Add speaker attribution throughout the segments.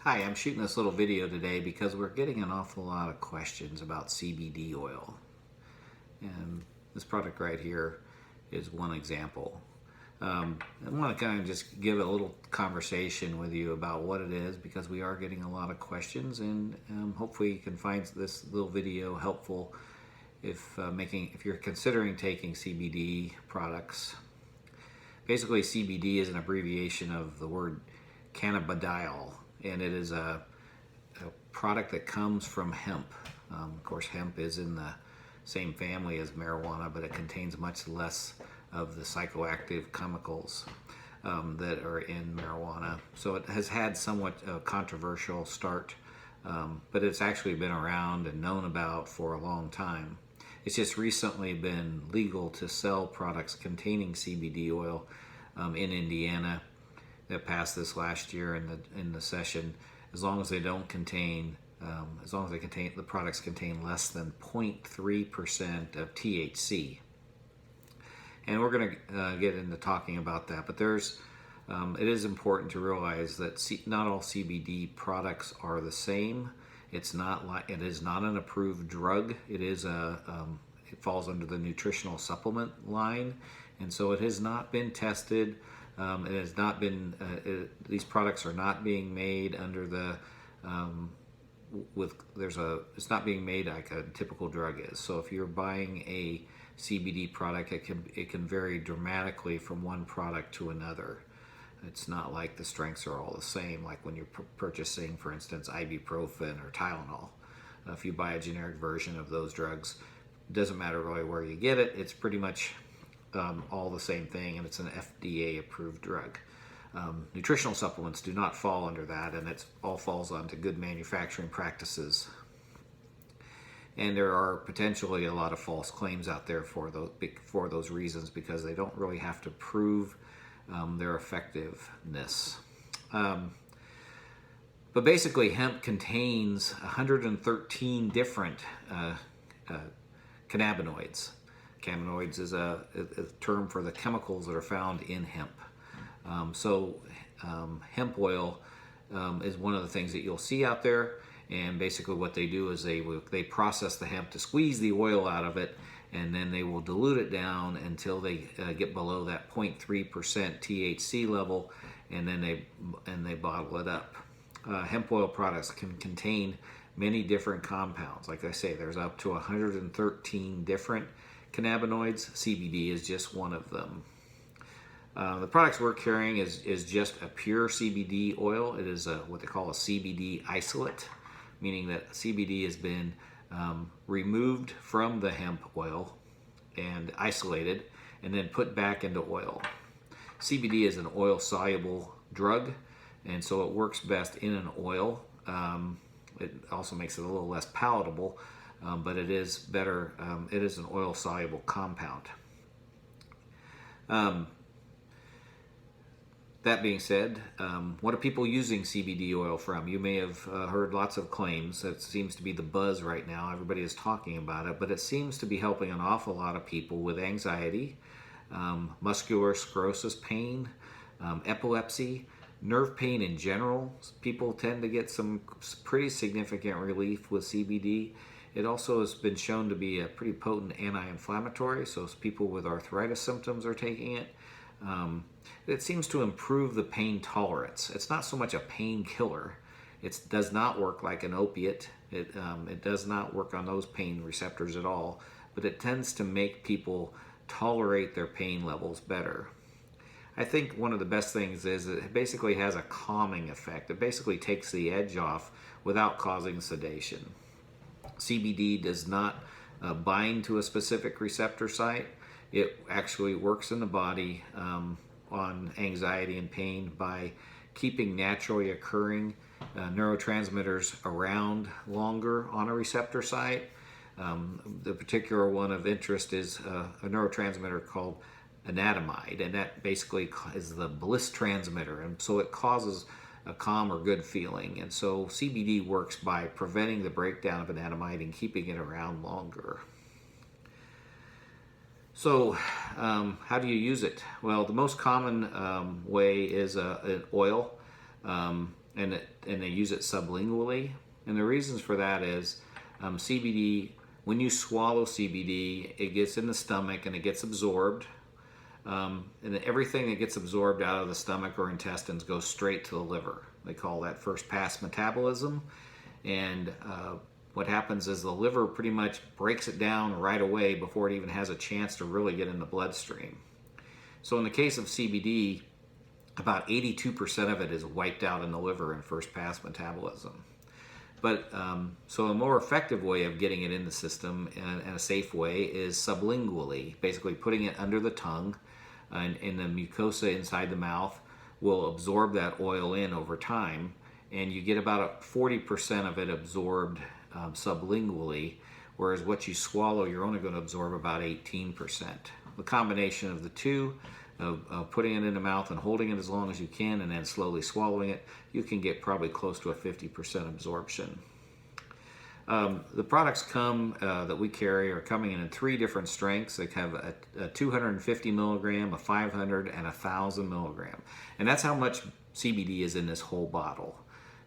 Speaker 1: Hi, I'm shooting this little video today because we're getting an awful lot of questions about CBD oil. And this product right here is one example. I want to kind of just give a little conversation with you about what it is because we are getting a lot of questions, and hopefully you can find this little video helpful if you're considering taking CBD products. Basically, CBD is an abbreviation of the word cannabidiol, and it is a product that comes from hemp. Of course, hemp is in the same family as marijuana, but it contains much less of the psychoactive chemicals that are in marijuana. So it has had somewhat a controversial start, but it's actually been around and known about for a long time. It's just recently been legal to sell products containing CBD oil in Indiana. That passed this last year in the session, as long as they don't contain, the products contain less than 0.3% of THC. And we're going to get into talking about that. But it is important to realize that not all CBD products are the same. It is not an approved drug. It falls under the nutritional supplement line, and so it has not been tested. It has not been. These products are not being made under the It's not being made like a typical drug is. So if you're buying a CBD product, it can vary dramatically from one product to another. It's not like the strengths are all the same, like when you're purchasing, for instance, ibuprofen or Tylenol. If you buy a generic version of those drugs, it doesn't matter really where you get it. It's pretty much all the same thing, and it's an FDA-approved drug. Nutritional supplements do not fall under that, and it all falls onto good manufacturing practices. And there are potentially a lot of false claims out there for those reasons, because they don't really have to prove their effectiveness. But basically, hemp contains 113 different cannabinoids. Cannabinoids is a term for the chemicals that are found in hemp. Hemp oil is one of the things that you'll see out there. And basically what they do is they process the hemp to squeeze the oil out of it, and then they will dilute it down until they get below that 0.3% THC level, and then they bottle it up. Hemp oil products can contain many different compounds. Like I say, there's up to 113 different cannabinoids. CBD is just one of them. The products we're carrying is just a pure CBD oil. It is what they call a CBD isolate, meaning that CBD has been removed from the hemp oil and isolated and then put back into oil. CBD is an oil-soluble drug, and so it works best in an oil. It also makes it a little less palatable, but it is better. It is an oil-soluble compound. That being said, what are people using CBD oil from? You may have heard lots of claims. That seems to be the buzz right now. Everybody is talking about it, but it seems to be helping an awful lot of people with anxiety, muscular sclerosis pain, epilepsy, nerve pain in general. People tend to get some pretty significant relief with CBD. It also has been shown to be a pretty potent anti-inflammatory, so people with arthritis symptoms are taking it. It seems to improve the pain tolerance. It's not so much a painkiller. It does not work like an opiate. It does not work on those pain receptors at all, but it tends to make people tolerate their pain levels better. I think one of the best things is it basically has a calming effect. It basically takes the edge off without causing sedation. CBD does not bind to a specific receptor site. It actually works in the body on anxiety and pain by keeping naturally occurring neurotransmitters around longer on a receptor site. The particular one of interest is a neurotransmitter called anandamide, and that basically is the bliss transmitter, and so it causes a calm or good feeling. And so CBD works by preventing the breakdown of anandamide and keeping it around longer. So how do you use it? Well, the most common way is an oil. and they use it sublingually. And the reasons for that is CBD. When you swallow CBD, it gets in the stomach and it gets absorbed. And everything that gets absorbed out of the stomach or intestines goes straight to the liver. They call that first pass metabolism. And what happens is the liver pretty much breaks it down right away before it even has a chance to really get in the bloodstream. So in the case of CBD, about 82% of it is wiped out in the liver in first pass metabolism. But so a more effective way of getting it in the system and a safe way is sublingually, basically putting it under the tongue and in the mucosa inside the mouth will absorb that oil in over time, and you get about 40% of it absorbed sublingually, whereas what you swallow you're only going to absorb about 18%. The combination of the two, of putting it in the mouth and holding it as long as you can and then slowly swallowing it, you can get probably close to a 50% absorption. The products that we carry are coming in 3 different strengths. They have a 250 milligram, a 500, and 1,000 milligram. And that's how much CBD is in this whole bottle.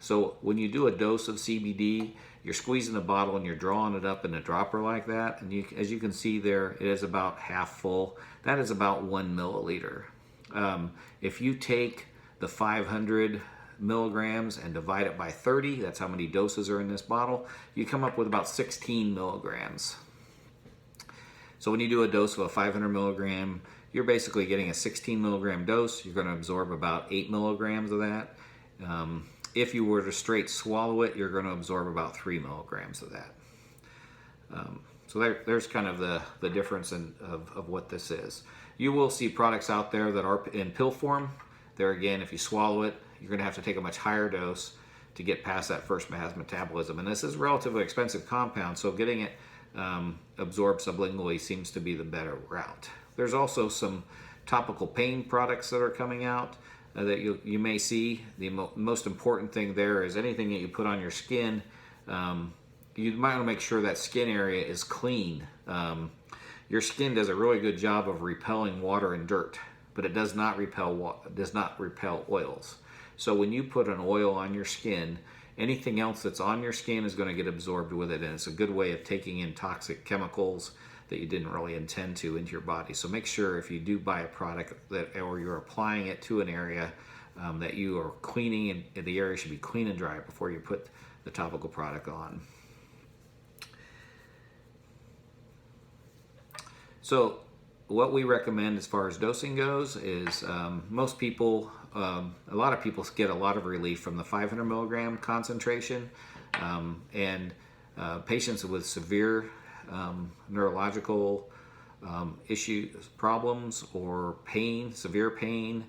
Speaker 1: So when you do a dose of CBD, you're squeezing the bottle and you're drawing it up in a dropper like that. And as you can see there, it is about half full. That is about 1 milliliter. If you take the 500 milligrams and divide it by 30, that's how many doses are in this bottle, you come up with about 16 milligrams. So when you do a dose of a 500 milligram, you're basically getting a 16 milligram dose. You're going to absorb about 8 milligrams of that. If you were to straight swallow it, you're going to absorb about 3 milligrams of that. So there's kind of the difference of what this is. You will see products out there that are in pill form. There again, if you swallow it, you're going to have to take a much higher dose to get past that first pass metabolism. And this is a relatively expensive compound, so getting it absorbed sublingually seems to be the better route. There's also some topical pain products that are coming out that you may see. The most important thing there is anything that you put on your skin, you might want to make sure that skin area is clean. Your skin does a really good job of repelling water and dirt, but it does not repel oils. So when you put an oil on your skin, anything else that's on your skin is going to get absorbed with it, and it's a good way of taking in toxic chemicals that you didn't really intend to into your body. So make sure if you do buy a product or you're applying it to an area that you are cleaning, and the area should be clean and dry before you put the topical product on. So what we recommend as far as dosing goes is most people, a lot of people get a lot of relief from the 500 milligram concentration, and patients with severe neurological issues, problems, or pain, severe pain,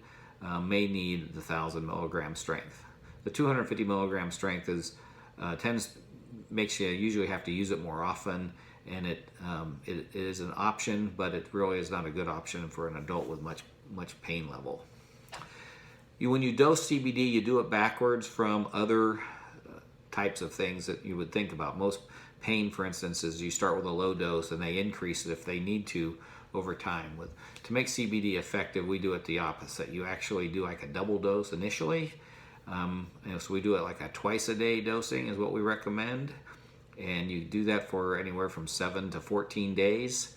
Speaker 1: may need the 1,000 milligram strength. The 250 milligram strength makes you usually have to use it more often, and it is an option, but it really is not a good option for an adult with much pain level. When you dose CBD, you do it backwards from other types of things that you would think about. Most pain, for instance, is you start with a low dose and they increase it if they need to over time. To make CBD effective, we do it the opposite. You actually do like a double dose initially. So we do it like a twice a day dosing is what we recommend. And you do that for anywhere from 7 to 14 days.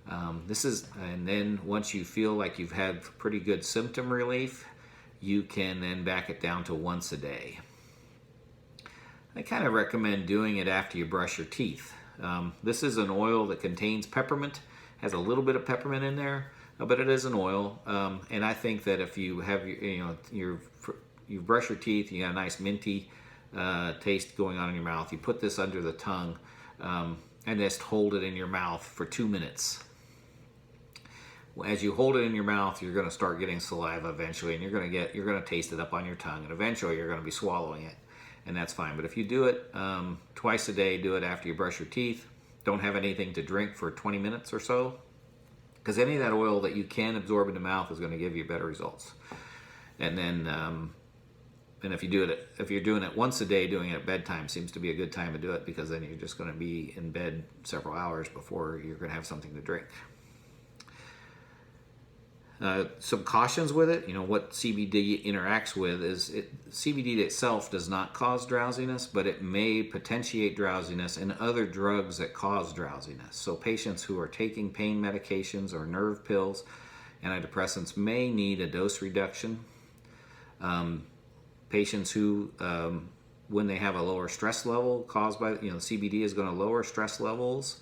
Speaker 1: And then once you feel like you've had pretty good symptom relief, you can then back it down to once a day. I kind of recommend doing it after you brush your teeth. This is an oil that contains peppermint, has a little bit of peppermint in there, but it is an oil. And I think that if you have you brush your teeth, you got a nice minty taste going on in your mouth. You put this under the tongue and just hold it in your mouth for 2 minutes. As you hold it in your mouth, you're going to start getting saliva eventually, and you're going to taste it up on your tongue, and eventually you're going to be swallowing it, and that's fine. But if you do it twice a day, do it after you brush your teeth. Don't have anything to drink for 20 minutes or so, because any of that oil that you can absorb in the mouth is going to give you better results. And then, and if you're doing it once a day, doing it at bedtime seems to be a good time to do it, because then you're just going to be in bed several hours before you're going to have something to drink. Some cautions with it. What CBD interacts with is CBD itself does not cause drowsiness, but it may potentiate drowsiness and other drugs that cause drowsiness. So patients who are taking pain medications or nerve pills, antidepressants, may need a dose reduction. Patients who, when they have a lower stress level caused by, CBD is going to lower stress levels.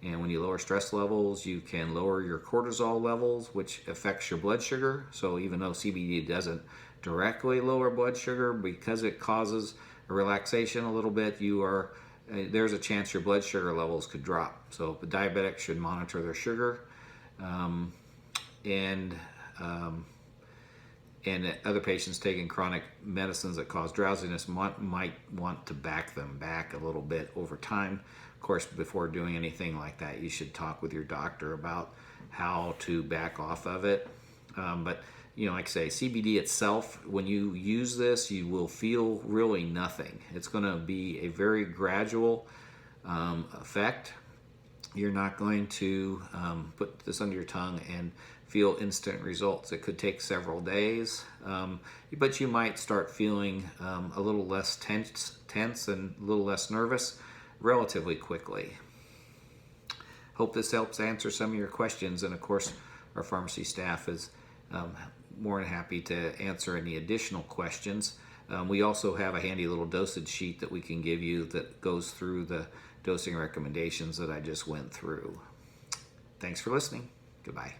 Speaker 1: And when you lower stress levels, you can lower your cortisol levels, which affects your blood sugar. So even though CBD doesn't directly lower blood sugar, because it causes a relaxation a little bit, there's a chance your blood sugar levels could drop. So the diabetics should monitor their sugar. And other patients taking chronic medicines that cause drowsiness might want to back them back a little bit over time. Of course, before doing anything like that, you should talk with your doctor about how to back off of it. But like I say, CBD itself, when you use this, you will feel really nothing. It's going to be a very gradual effect. You're not going to put this under your tongue and feel instant results. It could take several days, but you might start feeling a little less tense and a little less nervous relatively quickly. Hope this helps answer some of your questions, and of course our pharmacy staff is more than happy to answer any additional questions. We also have a handy little dosage sheet that we can give you that goes through the dosing recommendations that I just went through. Thanks for listening. Goodbye.